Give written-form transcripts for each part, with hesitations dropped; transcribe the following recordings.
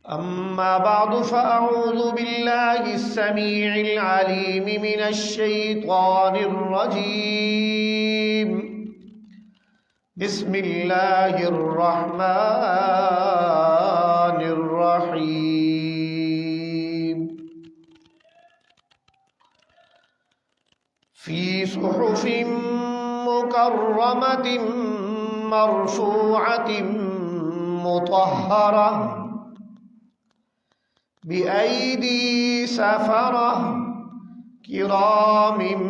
अम्मा बादु फ़अऊज़ु बिल्लाहि अस्समीइल अलीम मिनश शैतानिर रजीम। बिस्मिल्लाहिर रहमानिर रहीम। फ़ी सुहुफ़िन मुकर्रमतिन मरफ़ूअतिन मुतहहरह बिअयदी सफ़रह किरामिन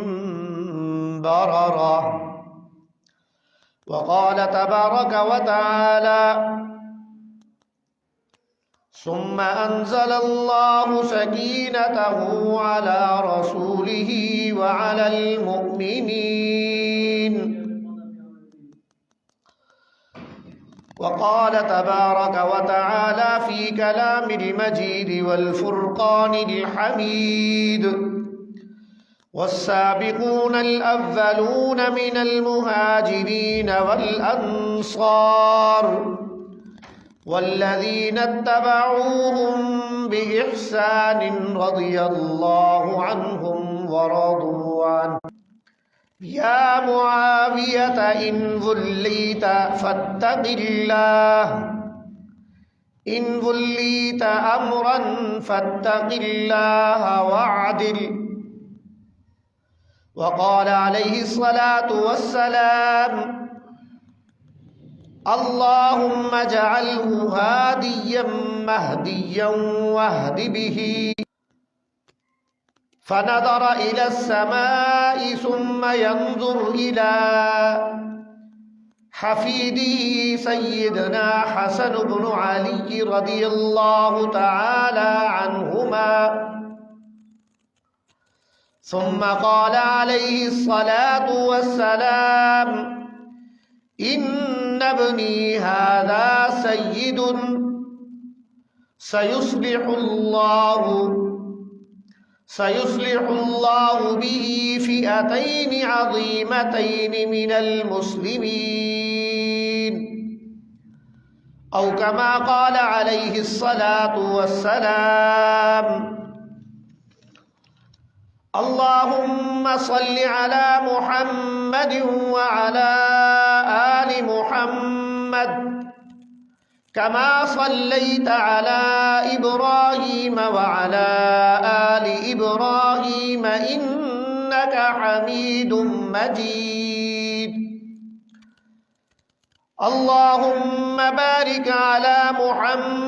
बररह। वक़ाल तबारक व तआला सुम्मा अंज़लल्लाहु सकीनतहु अला रसूलिही व अलल मुअ्मिनीन। वक़ाल तबारक व तआला फ़ी कलामिल मजीद वल फ़ुरक़ानिल हमीद। वस्साबिक़ूनल अव्वलून मिनल मुहाजिरीन वल अंसार वल्लज़ीना इत्तबऊहुम बिइहसानिन रज़ियल्लाहु अन्हुम व रदू अन्हु। या मुआवियत इन वुल्लीत फत्तक़िल्लाह इन वुल्लीत अम्रन फत्तक़िल्लाह वअदिल। वक़ाल अलैहिस्सलातु वस्सलाम अल्लाहुम्मा जअल्हु हादिय्यम महदिय्यन वहदि बिही। फ़नज़र इला अस्समाइ सुम्मा यंज़ुर इला हफ़ीदिही सय्यिदना हसन इब्न अली रज़ियल्लाहु तआला अन्हुमा। सुम्मा क़ाल अलैहिस्सलातु वस्सलाम इन्न इब्नी हाज़ा सय्यिदुन सयुस्लिहुल्लाहु बिही फ़िअतैनि अज़ीमतैनि मिनल मुस्लिमीन। औ कमा क़ाल अलैहिस्सलातु वस्सलाम अल्लाहुम्मा सल्लि अला मुहम्मदिन व अला आलि मुहम्मद कमा सल्लैत अला इब्राहीम व अला आलि इब्राहीम इन्नका हमीदुम मजीद। अल्लाहुम्मा बारिक अला मुहम्मद